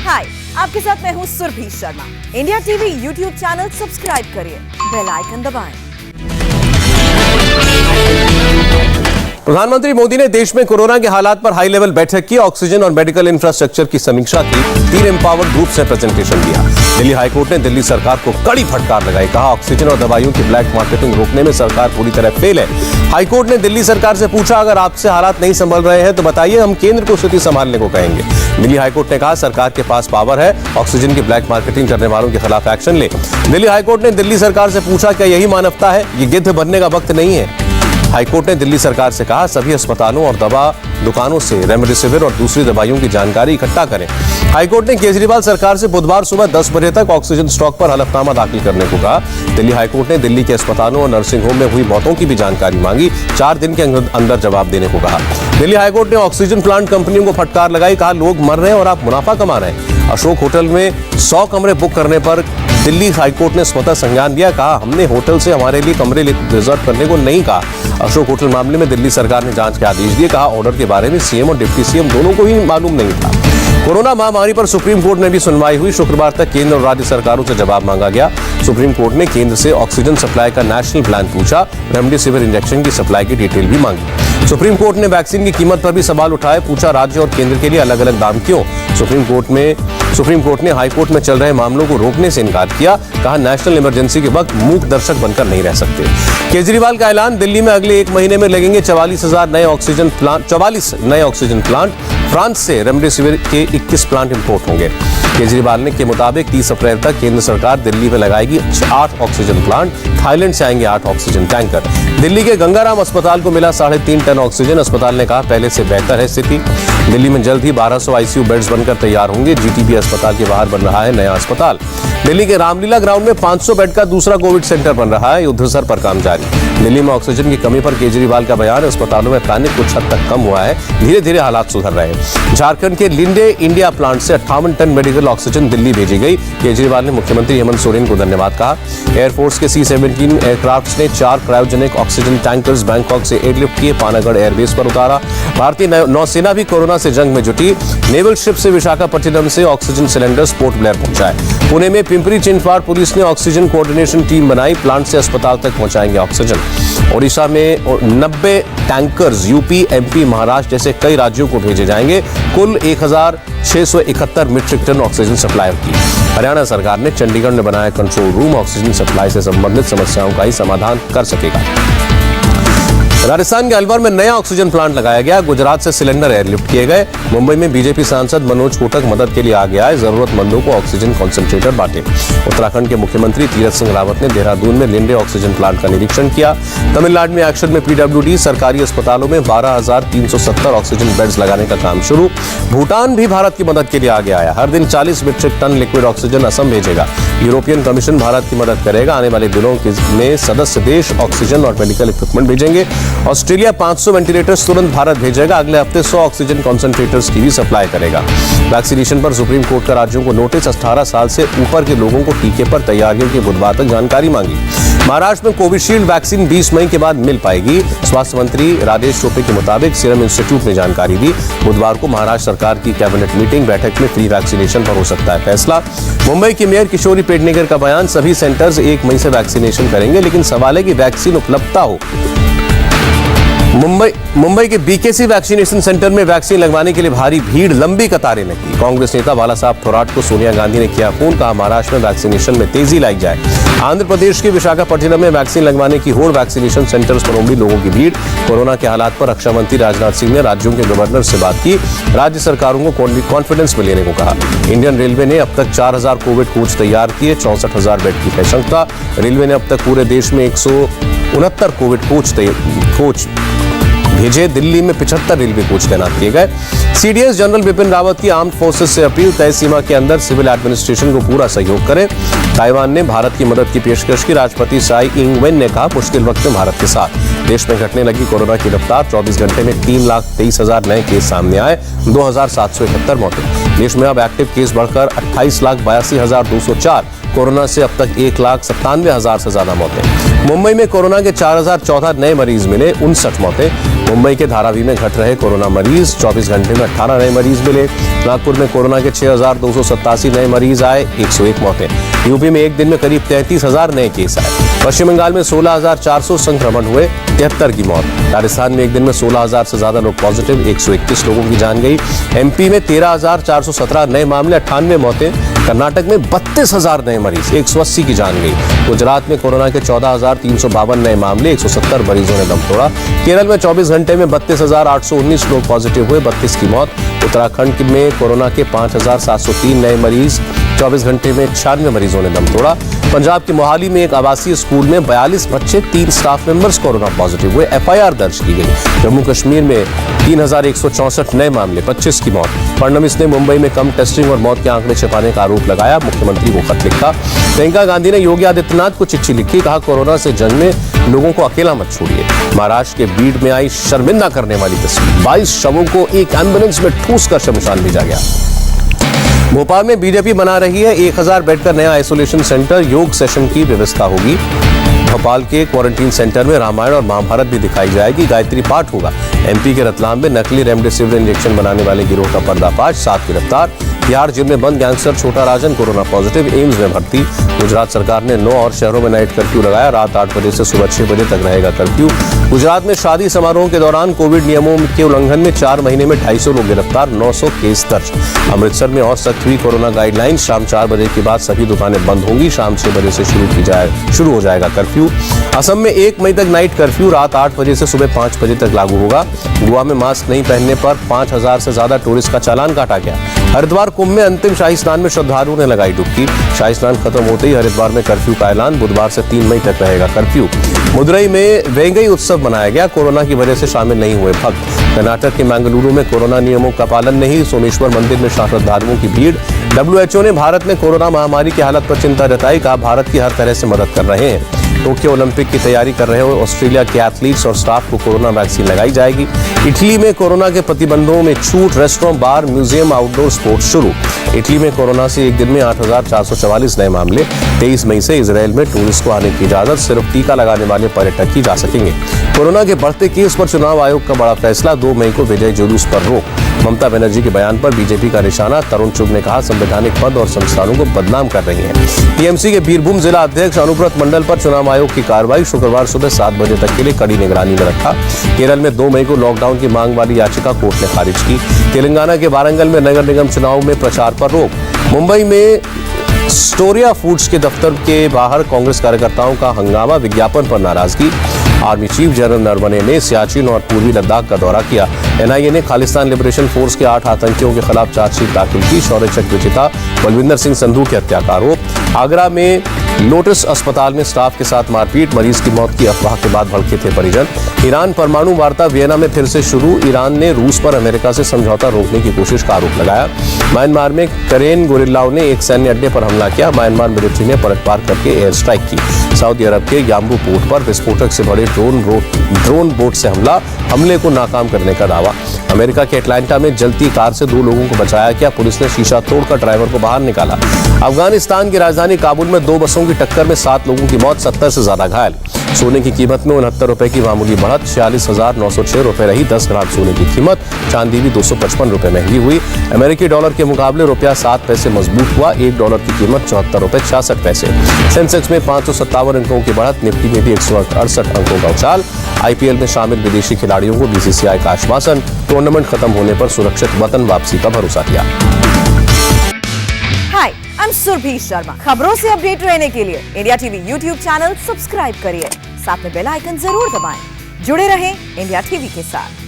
हाय, आपके साथ मैं हूँ Surabhi Sharma. India TV YouTube channel subscribe करिए, बेल आइकन दबाएं। प्रधानमंत्री मोदी ने देश में कोरोना के हालात पर हाई लेवल बैठक की। ऑक्सीजन और मेडिकल इंफ्रास्ट्रक्चर की समीक्षा की। 3 एम्पावर्ड ग्रुप से प्रेजेंटेशन दिया। दिल्ली हाईकोर्ट ने दिल्ली सरकार को कड़ी फटकार लगाई। कहा, ऑक्सीजन और दवाइयों की ब्लैक मार्केटिंग रोकने में सरकार पूरी तरह फेल है। हाईकोर्ट ने दिल्ली सरकार से पूछा, अगर आपसे हालात नहीं संभल रहे हैं तो बताइए, हम केंद्र को स्थिति संभालने को कहेंगे। दिल्ली हाईकोर्ट ने कहा, सरकार के पास पावर है, ऑक्सीजन की ब्लैक मार्केटिंग करने वालों के खिलाफ एक्शन ले। दिल्ली हाईकोर्ट ने दिल्ली सरकार से पूछा, क्या यही मानवता है? ये गिद्ध बनने का वक्त नहीं है। हाईकोर्ट ने दिल्ली सरकार से कहा, सभी अस्पतालों और दवा दुकानों से रेमडेसिविर और दूसरी दवाइयों की जानकारी इकट्ठा करें। हाईकोर्ट ने केजरीवाल सरकार से बुधवार सुबह 10 बजे तक ऑक्सीजन स्टॉक पर हलफनामा दाखिल करने को कहा। दिल्ली हाईकोर्ट ने दिल्ली के अस्पतालों और नर्सिंग होम में हुई मौतों की भी जानकारी मांगी। 4 दिन के अंदर जवाब देने को कहा। दिल्ली हाईकोर्ट ने ऑक्सीजन प्लांट कंपनियों को फटकार लगाई। कहा, लोग मर रहे हैं और आप मुनाफा कमा रहे हैं। अशोक होटल में 100 कमरे बुक करने पर दिल्ली हाईकोर्ट ने स्वतः संज्ञान लिया। कहा, हमने होटल से हमारे लिए कमरे रिजर्व करने को नहीं कहा। अशोक होटल मामले में दिल्ली सरकार ने जांच के आदेश दिए। कहा, ऑर्डर के बारे में सीएम और डिप्टी सीएम दोनों को ही मालूम नहीं था। कोरोना महामारी पर सुप्रीम कोर्ट में भी सुनवाई हुई। शुक्रवार तक केंद्र और राज्य सरकारों से जवाब मांगा गया। सुप्रीम कोर्ट ने केंद्र से ऑक्सीजन सप्लाई का नेशनल प्लान पूछा। रेमडेसिविर इंजेक्शन की सप्लाई की डिटेल भी मांगी। सुप्रीम कोर्ट ने वैक्सीन की कीमत पर भी सवाल उठाए। पूछा, राज्य और केंद्र के लिए अलग अलग दाम क्यों? सुप्रीम कोर्ट ने हाईकोर्ट में चल रहे मामलों को रोकने से इनकार किया। कहा, नेशनल इमरजेंसी के वक्त मूक दर्शक बनकर नहीं रह सकते। केजरीवाल का ऐलान, दिल्ली में अगले 1 महीने में लगेंगे 44 नए ऑक्सीजन प्लांट। फ्रांस से रेमडेसिविर के 21 प्लांट इंपोर्ट होंगे। केजरीवाल के मुताबिक 30 अप्रैल तक केंद्र सरकार दिल्ली में लगाएगी 8 ऑक्सीजन प्लांट। थाईलैंड से आएंगे 8 ऑक्सीजन टैंकर। दिल्ली के गंगाराम अस्पताल को मिला 3.5 टन ऑक्सीजन। अस्पताल ने कहा, पहले से बेहतर है स्थिति। दिल्ली में जल्द ही 1200 आईसीयू बेड्स बनकर तैयार होंगे। जीटीबी अस्पताल के बाहर बन रहा है नया अस्पताल। दिल्ली के रामलीला ग्राउंड में 500 बेड का दूसरा कोविड सेंटर बन रहा है। युद्धस्तर पर काम जारी। दिल्ली में ऑक्सीजन की कमी पर केजरीवाल का बयान, अस्पतालों में पैनिक कुछ हद तक कम हुआ है, धीरे धीरे हालात सुधर रहे हैं। झारखंड के लिंडे इंडिया प्लांट से 58 टन मेडिकल ऑक्सीजन दिल्ली भेजी गई। केजरीवाल ने मुख्यमंत्री हेमंत सोरेन को धन्यवाद कहा। एयरफोर्स के C-17 एयरक्राफ्ट ने 4 क्रायोजेनिक ऑक्सीजन टैंकर्स बैंकॉक से एयरलिफ्ट किए, पानागढ़ एयरबेस पर उतारा। भारतीय नौसेना भी कोरोना से जंग में जुटी। नेवल शिप से विशाखापट्टनम से ऑक्सीजन सिलेंडर्स पोर्ट ब्लेयर पहुंचाए। पुणे में पिंपरी चिंचवाड़ पुलिस ने ऑक्सीजन कोऑर्डिनेशन टीम बनाई। प्लांट से अस्पताल तक पहुंचाएंगे ऑक्सीजन। ओडिशा में 90 टैंकर्स यूपी, एमपी, महाराष्ट्र जैसे कई राज्यों को भेजे जाएंगे। कुल 1671 मीट्रिक टन ऑक्सीजन सप्लाई की। हरियाणा सरकार ने चंडीगढ़ में बनाया कंट्रोल रूम। ऑक्सीजन सप्लाई से संबंधित समस्याओं का ही समाधान कर सकेगा। राजस्थान के अलवर में नया ऑक्सीजन प्लांट लगाया गया। गुजरात से सिलेंडर एयरलिफ्ट किए गए। मुंबई में बीजेपी सांसद मनोज कोटक मदद के लिए आ गया है। जरूरतमंदों को ऑक्सीजन कॉन्सेंट्रेटर बांटे। उत्तराखंड के मुख्यमंत्री तीरथ सिंह रावत ने देहरादून में लिंडे ऑक्सीजन प्लांट का निरीक्षण किया। तमिलनाडु में एक्शन में PWD सरकारी अस्पतालों में 12,370 ऑक्सीजन बेड्स लगाने का काम शुरू। भूटान भी भारत की मदद के लिए आगे आया। हर दिन 40 metric ton liquid oxygen Assam भेजेगा। यूरोपियन कमीशन भारत की मदद करेगा। आने वाले दिनों में सदस्य देश ऑक्सीजन और मेडिकल इक्विपमेंट भेजेंगे। ऑस्ट्रेलिया 500 वेंटिलेटर्स तुरंत भारत भेजेगा। अगले हफ्ते 100 ऑक्सीजन कॉन्सेंट्रेटर्स की भी सप्लाई करेगा। वैक्सीनेशन पर सुप्रीम कोर्ट का राज्यों को नोटिस। 18 साल से ऊपर के लोगों को टीके पर तैयारियों की बुधवार तक जानकारी मांगी। महाराष्ट्र में कोविशील्ड वैक्सीन 20 मई के बाद मिल पाएगी। स्वास्थ्य मंत्री राजेश टोपे के मुताबिक सीरम इंस्टीट्यूट ने जानकारी दी। बुधवार को महाराष्ट्र सरकार की कैबिनेट मीटिंग बैठक में फ्री वैक्सीनेशन पर हो सकता है फैसला। मुंबई की मेयर किशोरी पेडनेकर का बयान, सभी सेंटर्स 1 मई से वैक्सीनेशन करेंगे, लेकिन सवाल है कि वैक्सीन उपलब्धता हो। मुंबई के BKC वैक्सीनेशन सेंटर में वैक्सीन लगवाने के लिए भारी भीड़, लंबी कतारें लगी। कांग्रेस नेता बाला साहब थोराट को सोनिया गांधी ने किया फोन। कहा, महाराष्ट्र में वैक्सीनेशन में तेजी लाई जाए। आंध्र प्रदेश के विशाखापट्टनम में वैक्सीन लगवाने की होड़। वैक्सीनेशन सेंटर्स पर उमड़ी लोगों की भीड़। कोरोना के हालात पर रक्षा मंत्री राजनाथ सिंह ने राज्यों के गवर्नर से बात की। राज्य सरकारों को कॉन्फिडेंस में लेने को कहा। इंडियन रेलवे ने अब तक 4000 कोविड कोच तैयार किए। 64,000 बेड की है क्षमता। रेलवे ने अब तक पूरे देश में 169 कोविड कोच भेजे। दिल्ली में 75 रेलवे कोच तैनात किए गए। CDS जनरल बिपिन रावत की आर्म्ड फोर्सेस से अपील, तय सीमा के अंदर सिविल एडमिनिस्ट्रेशन को पूरा सहयोग करें। ताइवान ने भारत की मदद की पेशकश की। राष्ट्रपति साई इंग वेन ने कहा, मुश्किल वक्त में भारत के साथ। देश में घटने लगी कोरोना की रफ्तार। 24 घंटे में 3,23,000 नए केस सामने आए। 2,771 मौतें। देश में अब एक्टिव केस बढ़कर 28,82,204। कोरोना से अब तक 1,97,000 से ज्यादा मौतें। मुंबई में कोरोना के 4,014 नए मरीज मिले, 59 मौतें। मुंबई के धारावी में घट रहे कोरोना मरीज, 24 घंटे में 18 नए मरीज मिले। नागपुर में कोरोना के 6,287 नए मरीज आए, 101 मौतें। यूपी में एक दिन में करीब 33,000 नए केस आए। पश्चिम बंगाल में 16,400 संक्रमण हुए, 73 की मौत। राजस्थान में एक दिन में 16,000 से ज्यादा लोग पॉजिटिव, 121 लोगों की जान गई। एमपी में 13,417 नए मामले, 98 मौतें। कर्नाटक में 32,000 नए मरीज, 180 की जान गई। गुजरात में कोरोना के 14,352 नए मामले, 170 मरीजों ने दम तोड़ा। केरल में 24 घंटे में 32,819 लोग पॉजिटिव हुए, 32 की मौत। उत्तराखंड में कोरोना के 5,703 नए मरीज, 24 घंटे में 96 मरीजों ने दम तोड़ा। पंजाब के मोहाली में एक आवासीय स्कूल में 42 बच्चे, 3 स्टाफ मेंबर्स कोरोना पॉजिटिव हुए, एफआईआर दर्ज की गई। जम्मू कश्मीर में 3,164 नए मामले, 25 की मौत। फडणवीस ने मुंबई में कम टेस्टिंग और मौत के आंकड़े छिपाने का आरोप लगाया, मुख्यमंत्री को खत लिखा। प्रियंका गांधी ने योगी आदित्यनाथ को चिट्ठी लिखी, कहा कोरोना से जंग में लोगों को अकेला मत छोड़िए। महाराष्ट्र के बीड में आई शर्मिंदा करने वाली तस्वीर, 22 शवों को एक एम्बुलेंस में ठूस कर शमशान भेजा गया। भोपाल में बीजेपी बना रही है 1,000 बेड का नया आइसोलेशन सेंटर, योग सेशन की व्यवस्था होगी। भोपाल के क्वारंटीन सेंटर में रामायण और महाभारत भी दिखाई जाएगी, गायत्री पाठ होगा। एमपी के रतलाम में नकली रेमडेसिविर इंजेक्शन बनाने वाले गिरोह का पर्दाफाश, 7 गिरफ्तार। बिहार जेल में बंद गैंगस्टर छोटा राजन कोरोना पॉजिटिव, एम्स में भर्ती। गुजरात सरकार ने 9 और शहरों में नाइट कर्फ्यू लगाया, रात 8 बजे से सुबह 6 बजे तक रहेगा कर्फ्यू। गुजरात में शादी समारोह के दौरान कोविड नियमों के उल्लंघन में 4 महीने में 250 लोग गिरफ्तार, 900 केस दर्ज। अमृतसर में और सख्त हुई कोरोना गाइडलाइन, शाम 4 बजे के बाद सभी दुकानें बंद होंगी, शाम 6 बजे से शुरू हो जाएगा कर्फ्यू। असम में 1 मई तक नाइट कर्फ्यू, रात 8 बजे से सुबह 5 बजे तक लागू होगा। गोवा में मास्क नहीं पहनने पर 5,000 से ज्यादा टूरिस्ट का चालान काटा गया। हरिद्वार कुंभ में अंतिम शाही स्नान में श्रद्धालुओं ने लगाई डुबकी, शाही स्नान खत्म होते ही हरिद्वार में कर्फ्यू का ऐलान, बुधवार से 3 मई तक रहेगा कर्फ्यू। मदुरई में वैंगई उत्सव मनाया गया, कोरोना की वजह से शामिल नहीं हुए भक्त। कर्नाटक के मंगलुरु में कोरोना नियमों का पालन नहीं, सोमेश्वर मंदिर में श्रद्धालुओं की भीड़। WHO ने भारत में कोरोना महामारी की हालत पर चिंता जताई, कहा भारत की हर तरह से मदद कर रहे हैं। टोक्यो ओलंपिक की तैयारी कर रहे ऑस्ट्रेलिया के एथलीट्स और स्टाफ को कोरोना वैक्सीन लगाई जाएगी। इटली में कोरोना के प्रतिबंधों में छूट, रेस्टोरेंट, बार, म्यूजियम, आउटडोर स्पोर्ट्स शुरू। इटली में कोरोना से एक दिन में 8,444 नए मामले। 23 मई से इजराइल में टूरिस्ट को आने की इजाजत, सिर्फ टीका लगाने वाले पर्यटक ही जा सकेंगे। कोरोना के बढ़ते केस पर चुनाव आयोग का बड़ा फैसला, 2 मई को विजय जुलूस पर रोक। ममता बनर्जी के बयान पर बीजेपी का निशाना, तरुण चुग ने कहा संवैधानिक पद और संस्थानों को बदनाम कर रही है। टीएमसी के बीरभूम जिला अध्यक्ष अनुव्रत मंडल पर चुनाव आयोग की कार्रवाई, शुक्रवार सुबह 7 बजे तक के लिए कड़ी निगरानी में रखा। केरल में 2 मई को लॉकडाउन की मांग वाली याचिका कोर्ट ने खारिज की। तेलंगाना के वारंगल में नगर निगम चुनाव में प्रचार पर रोक। मुंबई में स्टोरिया फूड्स के दफ्तर के बाहर कांग्रेस कार्यकर्ताओं का हंगामा, विज्ञापन पर नाराजगी। आर्मी चीफ जनरल नरवणे ने सियाचिन और पूर्वी लद्दाख का दौरा किया। एनआईए ने खालिस्तान लिबरेशन फोर्स के 8 आतंकियों के खिलाफ चार्जशीट दाखिल की। शौर्य चक्र विजेता बलविंदर सिंह संधू की हत्या का आरोप। आगरा में लोटस अस्पताल में स्टाफ के साथ मारपीट, मरीज की मौत की अफवाह के बाद भड़के थे परिजन। ईरान परमाणु वार्ता वियना में फिर से शुरू, ईरान ने रूस पर अमेरिका से समझौता रोकने की कोशिश का आरोप लगाया। म्यांमार में करेन गोरिल्लाओं ने एक सैन्य अड्डे पर हमला किया, म्यांमार मिलिट्री ने पलटवार करके एयर स्ट्राइक की। सऊदी अरब के याम्बू पोर्ट पर विस्फोटक से बड़े ड्रोन बोट से हमले को नाकाम करने का दावा। अमेरिका के अटलांटा में जलती कार से 2 लोगों को बचाया गया, पुलिस ने शीशा तोड़कर ड्राइवर को बाहर निकाला। अफगानिस्तान की राजधानी काबुल में 2 बसों की टक्कर में 7 लोगों की मौत, 70 से ज्यादा घायल। सोने की कीमत में 69 रुपए की मामूली बढ़त, 46,906 रुपए रही 10 ग्राम सोने की कीमत। चांदी भी 255 रुपए महंगी हुई। अमेरिकी डॉलर के मुकाबले रुपया 7 पैसे मजबूत हुआ, 1 डॉलर की कीमत 74 रुपए 66 पैसे। सेंसेक्स में 557 अंकों की बढ़त, निफ्टी में भी 168 अंकों का उछाल। आईपीएल में शामिल विदेशी खिलाड़ियों को बीसीसीआई का आश्वासन, टूर्नामेंट खत्म होने पर सुरक्षित वतन वापसी का भरोसा किया। हाय, आई एम सुरभि शर्मा। खबरों से अपडेट रहने के लिए India TV YouTube channel subscribe करिए, साथ में बेल आइकन जरूर दबाएं। जुड़े रहें इंडिया टीवी के साथ।